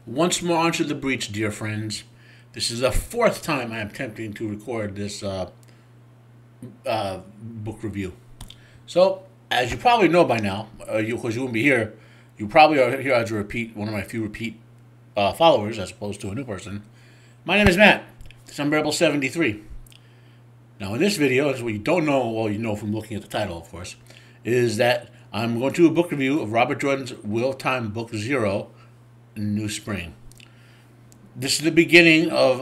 Once more onto the breach, dear friends. This is the fourth time I am attempting to record this book review. So, as you probably know by now, because you wouldn't be here, you probably are here as a repeat, one of my few repeat followers as opposed to a new person. My name is Matt. It's Unbearable 73. Now, in this video, as what you don't know, well, you know from looking at the title, of course, is that I'm going to do a book review of Robert Jordan's Wheel of Time Book Zero, New Spring. This is the beginning of,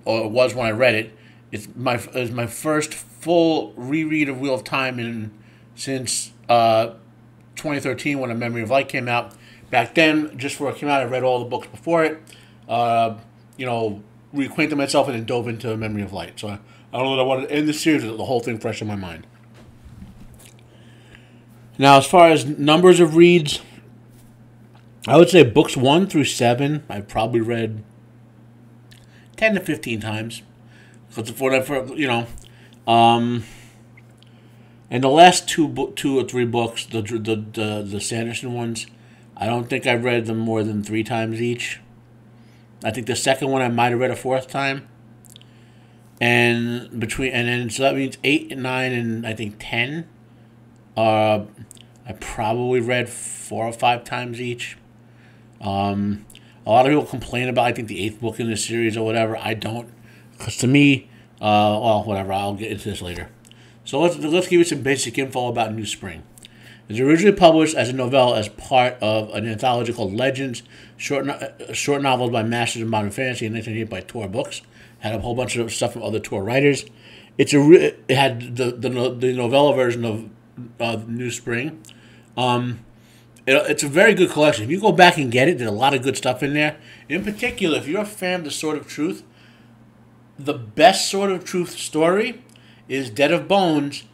or it was when I read it. It was my first full reread of Wheel of Time since 2013 when A Memory of Light came out. Back then, just before it came out, I read all the books before it. Reacquainted myself and then dove into A Memory of Light. So I don't know that I wanted to end the series with the whole thing fresh in my mind. Now, as far as numbers of reads, I would say books 1 through 7 I've probably read 10 to 15 times. And the last two or three books, the Sanderson ones, I don't think I've read them more than 3 times each. I think the second one I might have read a 4th time. So that means 8, 9, and I think 10. I probably read 4 or 5 times each. A lot of people complain about, I think, the 8th book in the series or whatever. I don't, because to me, whatever. I'll get into this later. So let's give you some basic info about New Spring. It was originally published as a novella as part of an anthology called Legends, short novels by Masters of Modern Fantasy in 1988 by Tor Books. Had a whole bunch of stuff from other Tor writers. It had the novella version of New Spring. It's a very good collection. If you go back and get it, there's a lot of good stuff in there. In particular, if you're a fan of the Sword of Truth, the best Sword of Truth story is Dead of Bones.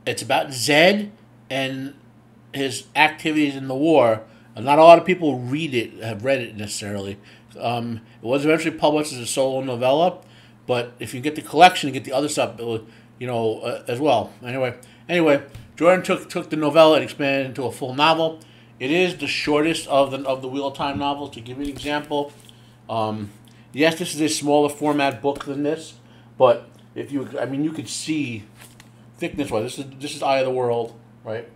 It's about Zed and his activities in the war. Not a lot of people have read it necessarily. It was eventually published as a solo novella, but if you get the collection and get the other stuff, as well. Anyway, Jordan took the novella and expanded it into a full novel. It is the shortest of the Wheel of Time novels. To give you an example, yes, this is a smaller format book than this, but you could see thickness-wise. This is Eye of the World, right?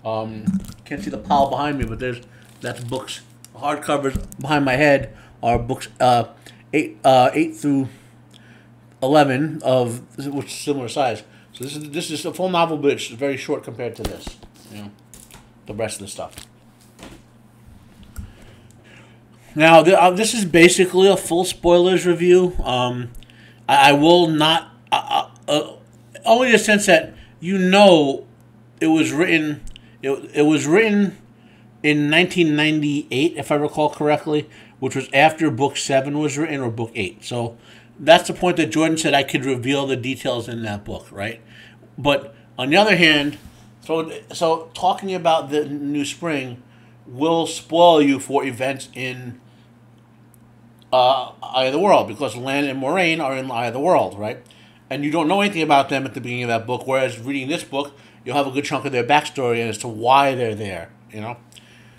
Can't see the pile behind me, but that's books. Hardcovers behind my head are books 8 through 11 which is similar size. So this is a full novel, but it's very short compared to this. The rest of the stuff. Now, this is basically a full spoilers review. I will not, only in the sense that it was written. It was written in 1998, if I recall correctly, which was after Book 7 was written, or Book 8. So that's the point that Jordan said I could reveal the details in that book, right? But on the other hand, so talking about the New Spring will spoil you for events in Eye of the World, because Lan and Moraine are in Eye of the World, right? And you don't know anything about them at the beginning of that book, whereas reading this book, you'll have a good chunk of their backstory as to why they're there,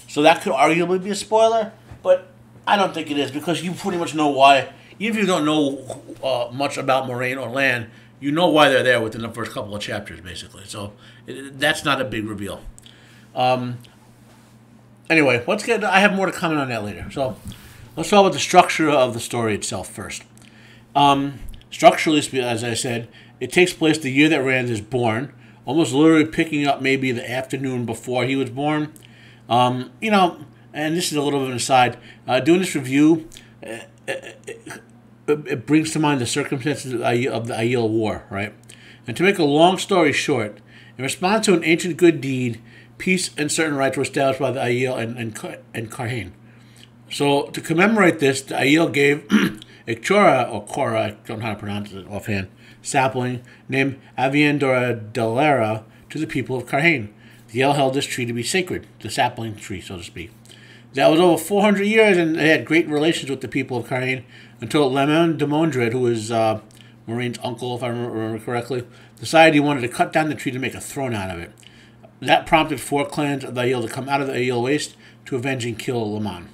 So that could arguably be a spoiler, but I don't think it is, because you pretty much know why. Even if you don't know much about Moraine or Lan, you know why they're there within the first couple of chapters, basically. So that's not a big reveal. Anyway, I have more to comment on that later. So let's talk about the structure of the story itself first. Structurally, as I said, it takes place the year that Rand is born, almost literally picking up maybe the afternoon before he was born. And this is a little bit of an aside. Doing this review, it brings to mind the circumstances of the Aiel War, right? And to make a long story short, in response to an ancient good deed, peace and certain rights were established by the Aiel and Carhane. So to commemorate this, the Aiel gave a Chora, or Cora, I don't know how to pronounce it offhand, sapling named Aviendora Delera to the people of Carhane. The Aiel held this tree to be sacred, the sapling tree, so to speak. That was over 400 years, and they had great relations with the people of Carhane until Lemon de Mondred, who was Moraine's uncle, if I remember correctly, decided he wanted to cut down the tree to make a throne out of it. That prompted 4 clans of the Aiel to come out of the Aiel Waste to avenge and kill Lemon.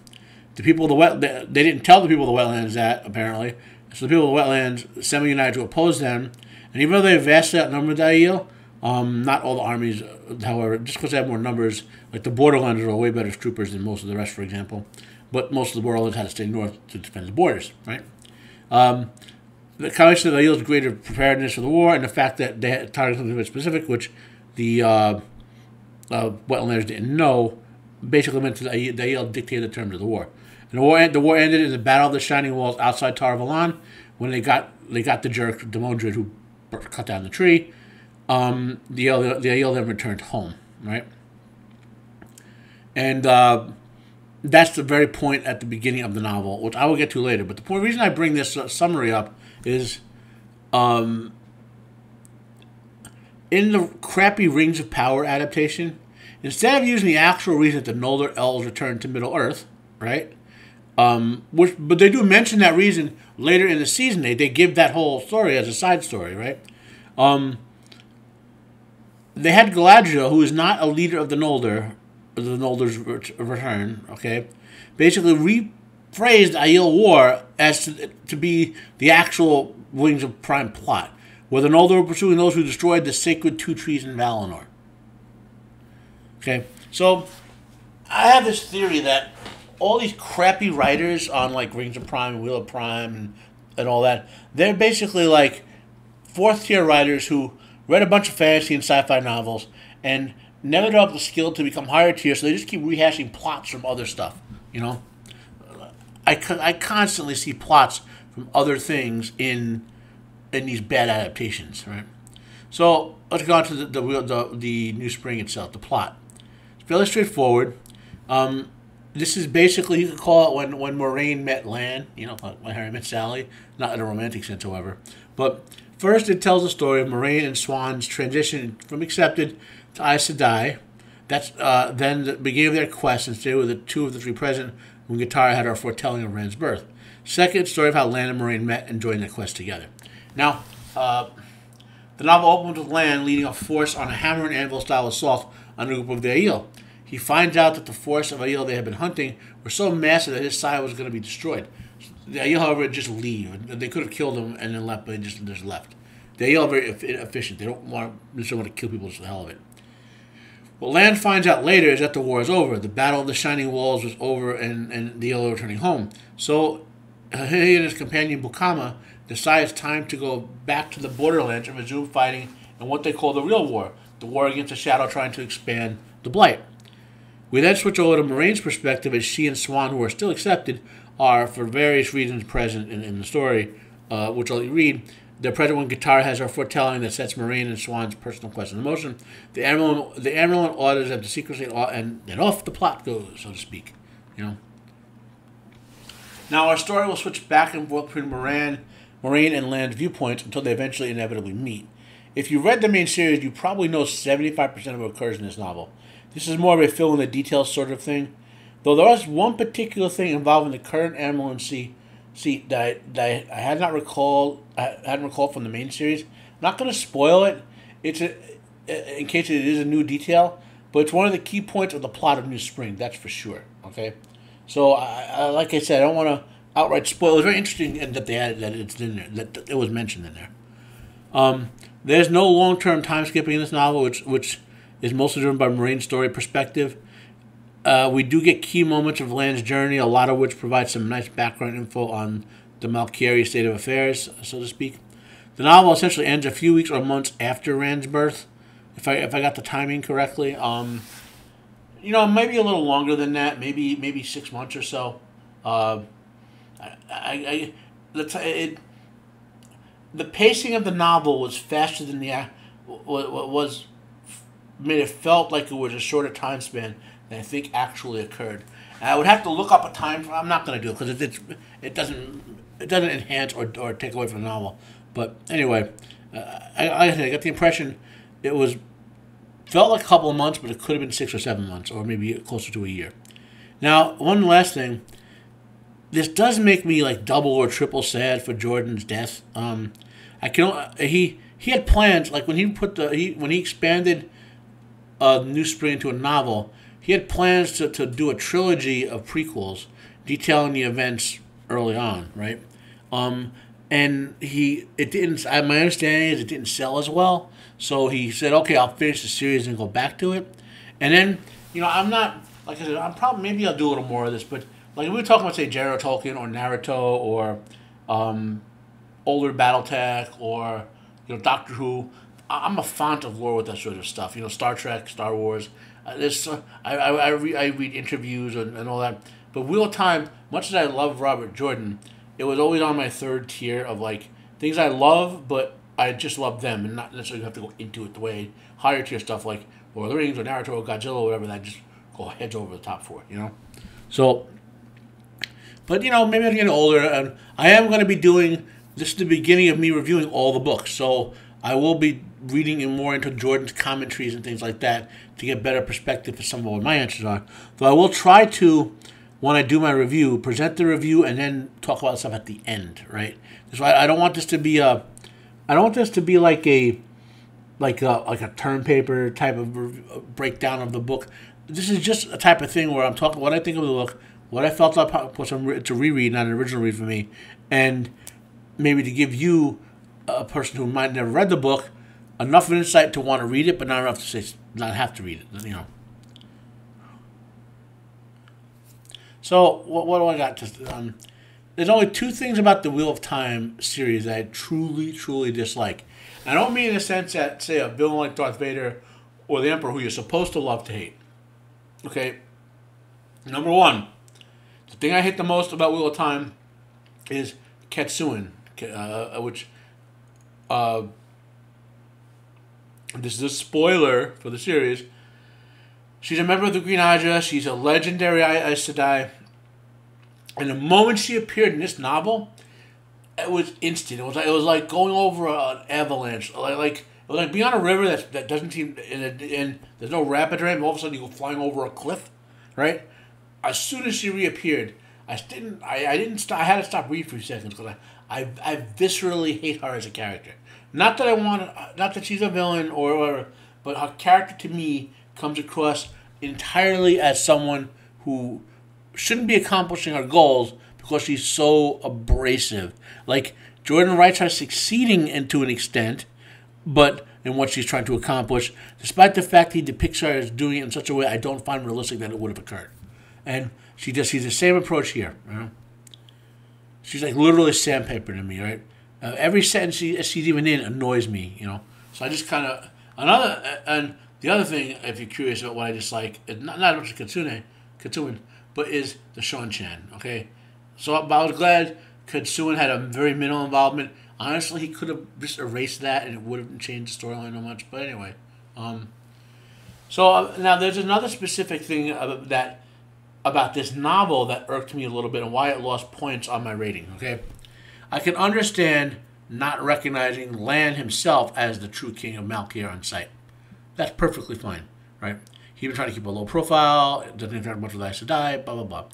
The people of the they didn't tell the people of the wetlands that, apparently. So the people of the wetlands semi-united to oppose them. And even though they vastly outnumbered the Aiel, not all the armies, however, just because they have more numbers, like the Borderlanders are way better troopers than most of the rest, for example. But most of the Borderlands had to stay north to defend the borders, right? The combination of the Aiel's greater preparedness for the war and the fact that they had targeted something very specific, which the Wetlanders didn't know, basically meant that the Aiel dictated the terms of the war. And the war ended in the Battle of the Shining Walls outside Tar Valon when they got the jerk Demodred who cut down the tree. The Aiel then returned home, right? And that's the very point at the beginning of the novel, which I will get to later. But the reason I bring this summary up is in the crappy Rings of Power adaptation, instead of using the actual reason that the Noldor elves returned to Middle-earth, right? But they do mention that reason later in the season. They give that whole story as a side story, right? They had Galadriel, who is not a leader of the Noldor's return, okay, basically rephrased Aiel War as to be the actual Wings of Prime plot, where the Noldor were pursuing those who destroyed the sacred two trees in Valinor. Okay, so I have this theory that all these crappy writers on like Rings of Prime and Wheel of Prime and all that, they're basically like fourth-tier writers who read a bunch of fantasy and sci-fi novels and never developed the skill to become higher tier, so they just keep rehashing plots from other stuff, you know? I constantly see plots from other things in these bad adaptations, right? So let's go on to the New Spring itself, the plot. It's fairly straightforward. This is basically, you could call it when Moraine met Lan, you know, when Harry met Sally, not in a romantic sense, however. But first, it tells the story of Moraine and Swan's transition from accepted to Aes Sedai. That's then the beginning of their quest and stay with the two of the three present when Guittara had our foretelling of Rand's birth. Second, story of how Lan and Moraine met and joined their quest together. Now, the novel opens with Lan leading a force on a hammer and anvil style assault on a group of the Aiel. He finds out that the force of Aiel they had been hunting were so massive that his side was going to be destroyed. The Aiel, however, just leave. They could have killed him and then left, but they just left. The Aiel are very efficient. They don't want to kill people just for the hell of it. What Lan finds out later is that the war is over. The Battle of the Shining Walls was over, and the Aiel are returning home. So he and his companion Bukama decide it's time to go back to the Borderlands and resume fighting in what they call the real war, the war against the Shadow trying to expand the Blight. We then switch over to Moraine's perspective as she and Swan, who are still accepted, are, for various reasons, present in the story, which I'll read. They're present when Guittara has her foretelling that sets Moraine and Swan's personal quest in motion. The Amarillo orders them to secrecy, and then off the plot goes, so to speak. You know. Now our story will switch back and forth between Moraine and Lan's viewpoints until they eventually inevitably meet. If you read the main series, you probably know 75% of what occurs in this novel. This is more of a fill in the details sort of thing, though there was one particular thing involving the current Amarillo seat that I hadn't recalled from the main series. I'm not going to spoil it. In case it is a new detail, but it's one of the key points of the plot of New Spring. That's for sure. Okay, so like I said, I don't want to outright spoil. It was very interesting that they added that it's in there, that it was mentioned in there. There's no long-term time skipping in this novel, which is mostly driven by Moraine's story perspective. We do get key moments of Lan's journey, a lot of which provides some nice background info on the Malkiri state of affairs, so to speak. The novel essentially ends a few weeks or months after Rand's birth, if I got the timing correctly. Maybe a little longer than that, maybe 6 months or so. The pacing of the novel was faster than made it felt like it was a shorter time span than I think actually occurred. And I would have to look up a time. I'm not going to do it because it doesn't enhance or take away from the novel. But anyway, I got the impression it felt like a couple of months, but it could have been 6 or 7 months, or maybe closer to a year. Now, one last thing. This does make me like double or triple sad for Jordan's death. He had plans, like when he expanded New Spring into a novel, he had plans to do a trilogy of prequels detailing the events early on, right? And it didn't. My understanding is it didn't sell as well, so he said, "Okay, I'll finish the series and go back to it." And then, I'm not like I said. I'm probably maybe I'll do a little more of this, but like if we were talking about say J.R.R. Tolkien or Naruto or older BattleTech or Doctor Who. I'm a font of lore with that sort of stuff. Star Trek, Star Wars. I read interviews and all that. But Wheel of Time, much as I love Robert Jordan, it was always on my third tier of like things I love, but I just love them and not necessarily have to go into it the way higher tier stuff like Lord of the Rings or Naruto or Godzilla or whatever that just go heads over the top for. So, but maybe I'm getting older and I am going to be doing. This is the beginning of me reviewing all the books, so I will be reading more into Jordan's commentaries and things like that to get better perspective for some of what my answers are. Though I will try to, when I do my review, present the review and then talk about stuff at the end, right? That's why I don't want this to be I don't want this to be like a term paper type of breakdown of the book. This is just a type of thing where I'm talking what I think of the book, what I felt was to reread, not an original read for me, and maybe to give you, a person who might have never read the book, enough of an insight to want to read it, but not enough to not have to read it. So what do I got? There's only two things about the Wheel of Time series that I truly, truly dislike. I don't mean in the sense that, say, a villain like Darth Vader or the Emperor, who you're supposed to love to hate. Okay. Number one, the thing I hate the most about Wheel of Time is Ketsuin, which this is a spoiler for the series. She's a member of the Green Aja. She's a legendary Aes Sedai. And the moment she appeared in this novel, it was instant. It was like going over an avalanche. It was like being on a river that doesn't seem and there's no rapid rain. All of a sudden you go flying over a cliff, right? As soon as she reappeared, I had to stop reading for a few seconds because I viscerally hate her as a character. Not that she's a villain or whatever, but her character to me comes across entirely as someone who shouldn't be accomplishing her goals because she's so abrasive. Like Jordan writes her succeeding to an extent, but in what she's trying to accomplish, despite the fact he depicts her as doing it in such a way I don't find realistic that it would have occurred. And she's the same approach here. She's like literally sandpaper to me, right? Every sentence she's even in annoys me, So I just kind of and the other thing, if you're curious about what I dislike, is not as much Katsuin, but is the Sean Chan. Okay, so I was glad Katsuin had a very minimal involvement. Honestly, he could have just erased that, and it would have changed the storyline so much. But anyway, so now there's another specific thing about this novel that irked me a little bit and why it lost points on my rating. Okay, I can understand not recognizing Lan himself as the true king of Malkier on sight. That's perfectly fine, right? He was trying to keep a low profile, doesn't interact much with Aes Sedai, blah, blah, blah.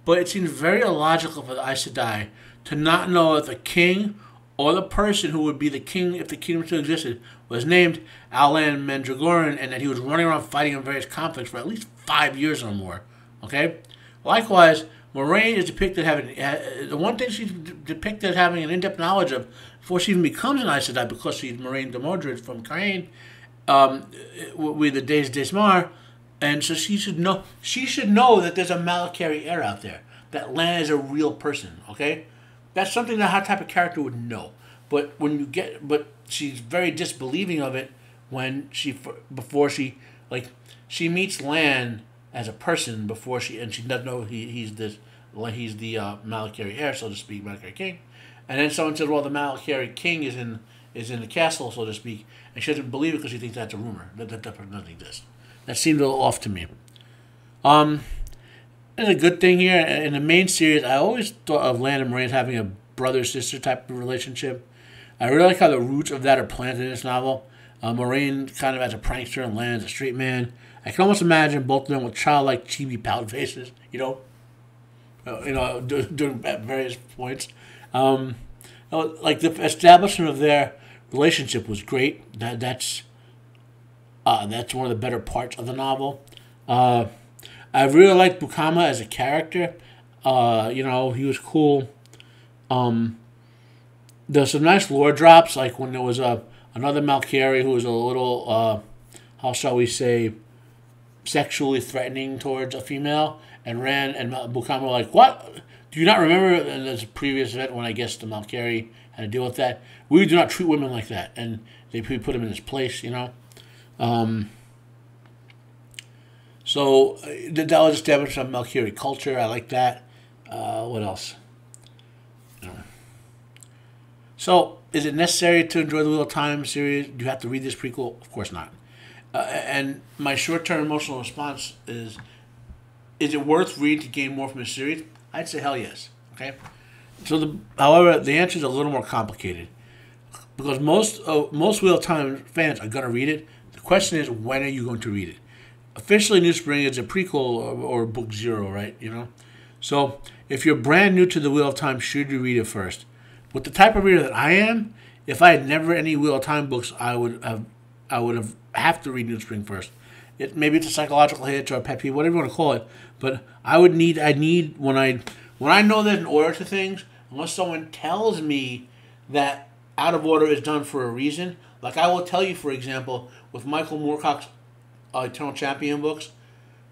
But it seems very illogical for the Aes Sedai to not know if the king or the person who would be the king if the kingdom still existed was named Alan Mandragoran and that he was running around fighting in various conflicts for at least 5 years or more. Okay? Likewise, Moraine is depicted having the one thing she's depicted as having an in-depth knowledge of before she even becomes an Aes Sedai because she's Moraine de Mordred from Cairhien with the Days Desmar, and so she should know that there's a Malakari heir out there, that Lan is a real person. Okay, that's something that her type of character would know. But she's very disbelieving of it before she meets Lan as a person before she doesn't know he's the Malakari heir, so to speak, Malakari king, and then someone says, well, the Malakari king is in the castle, so to speak, and she doesn't believe it because she thinks that's a rumor that doesn't exist. That seemed a little off to me. There's a good thing here in the main series. I always thought of Lan and Moraine having a brother-sister type of relationship. I really like how the roots of that are planted in this novel. Moraine kind of as a prankster and Lan as a straight man. I can almost imagine both of them with childlike chibi pout faces, during various points. Like the establishment of their relationship was great. That's one of the better parts of the novel. I really like Bukama as a character. You know, he was cool. There's some nice lore drops, like when there was another Malkari who was a little, how shall we say, sexually threatening towards a female, and ran, and Bukama were like, what? Do you not remember in this previous event when I guess the Malkari had to deal with that? We do not treat women like that, and they put him in his place, you know? So that was established on Malkari culture. I like that. What else? So, is it necessary to enjoy the Wheel of Time series? Do you have to read this prequel? Of course not. And my short-term emotional response is it worth reading to gain more from the series? I'd say hell yes. Okay. So, however, the answer is a little more complicated because most Wheel of Time fans are going to read it. The question is, when are you going to read it? Officially, New Spring is a prequel or book 0, right? You know. So, if you're brand new to the Wheel of Time, should you read it first? With the type of reader that I am, if I had never read any Wheel of Time books, I would have to read New Spring first. Maybe it's a psychological hitch or a pet peeve, whatever you want to call it. But I need when I know there's an order to things, unless someone tells me that out of order is done for a reason. Like I will tell you, for example, with Michael Moorcock's Eternal Champion books,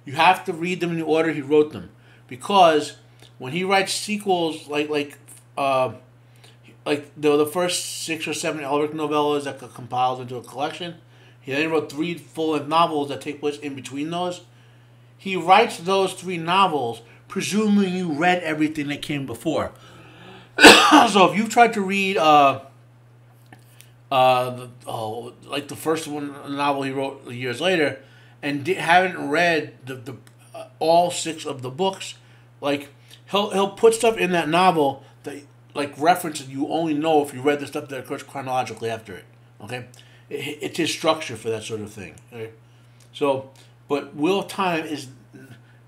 you have to read them in the order he wrote them, because when he writes sequels like the first 6 or 7 Elric novellas that got compiled into a collection. He then wrote 3 full-length novels that take place in between those. He writes those 3 novels presuming you read everything that came before. So if you tried to read like the first novel he wrote years later and haven't read the all 6 of the books, like he'll put stuff in that novel that like references you only know if you read the stuff that occurs chronologically after it. Okay, it's his structure for that sort of thing. Okay? So, but Wheel of Time is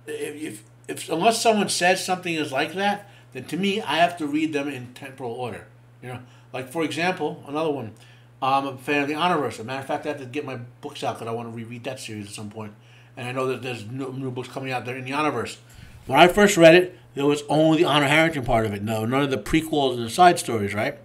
if unless someone says something is like that, then to me I have to read them in temporal order. You know, like for example, another one. I'm a fan of the Honorverse. As a matter of fact, I have to get my books out because I want to reread that series at some point. And I know that there's new books coming out there in the Honorverse. When I first read it, there was only the Honor Harrington part of it. No, none of the prequels and the side stories, right?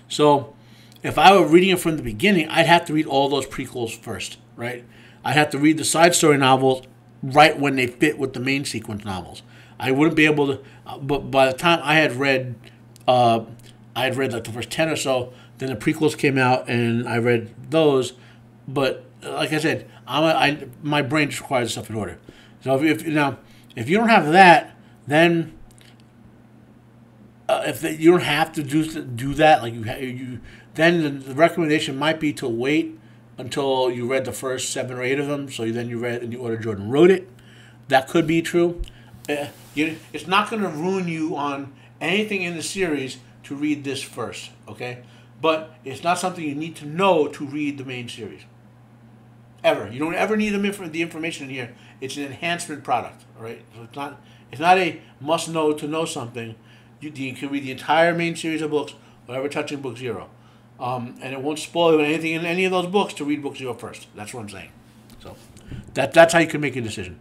So, if I were reading it from the beginning, I'd have to read all those prequels first, right? I'd have to read the side story novels right when they fit with the main sequence novels. I wouldn't be able to, but by the time I had read like the first 10 or so, then the prequels came out and I read those. But like I said, my brain just requires stuff in order. So if you don't have that, then you don't have to do that. Like then the recommendation might be to wait until you read the first 7 or 8 of them. So then you read in the order Jordan wrote it. That could be true. It's not going to ruin you on anything in the series to read this first. Okay, but it's not something you need to know to read the main series. Ever. You don't ever need the information in here. It's an enhancement product, all right? So it's not a must-know to know something. You can read the entire main series of books without touching book 0. And it won't spoil you anything in any of those books to read book 0 first. That's what I'm saying. So that's how you can make a decision.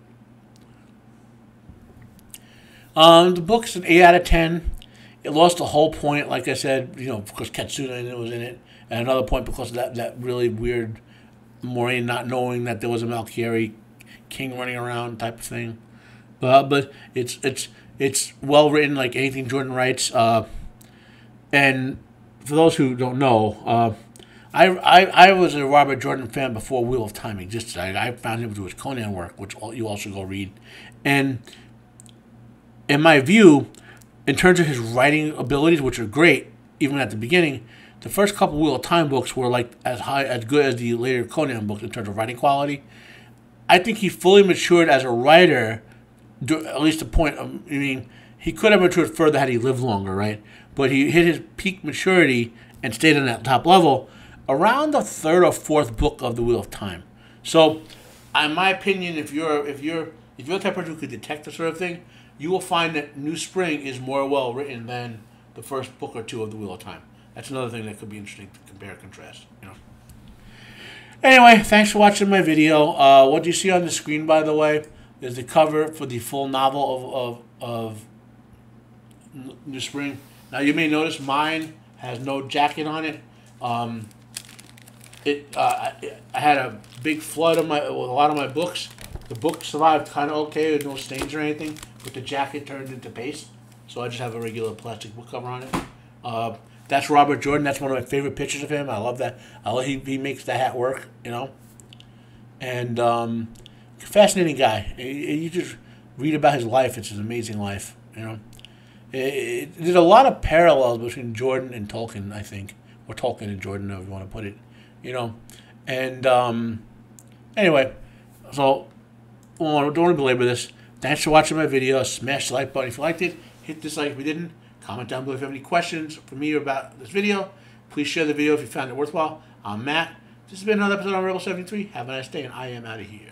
The book's an 8 out of 10. It lost the whole point, like I said, because Katsuna was in it. And another point because of that really weird Moraine not knowing that there was a Malkari king running around type of thing. But it's well written, like anything Jordan writes. And for those who don't know, I was a Robert Jordan fan before Wheel of Time existed. I found him through his Conan work, which you also go read. And in my view, in terms of his writing abilities, which are great, even at the beginning, the first couple Wheel of Time books were like as good as the later Conan books in terms of writing quality. I think he fully matured as a writer, at least the point. He could have matured further had he lived longer, right? But he hit his peak maturity and stayed on that top level around the 3rd or 4th book of the Wheel of Time. So, in my opinion, if you're the type of person who could detect this sort of thing, you will find that New Spring is more well written than the first book or 2 of the Wheel of Time. That's another thing that could be interesting to compare and contrast. Anyway, thanks for watching my video. What you see on the screen, by the way, is the cover for the full novel of New spring. Now you may notice mine has no jacket on it. I had a big flood with a lot of my books. The book survived kind of okay with no stains or anything, but the jacket turned into paste. So I just have a regular plastic book cover on it. That's Robert Jordan. That's one of my favorite pictures of him. I love that. He makes the hat work, you know. And fascinating guy. You just read about his life. It's an amazing life, you know. There's a lot of parallels between Jordan and Tolkien, I think, or Tolkien and Jordan, however you want to put it, you know. And anyway, so don't want to belabor this. Thanks for watching my video. Smash the like button if you liked it. Hit dislike if you didn't. Comment down below if you have any questions for me or about this video. Please share the video if you found it worthwhile. I'm Matt. This has been another episode on Rebel 73. Have a nice day, and I am out of here.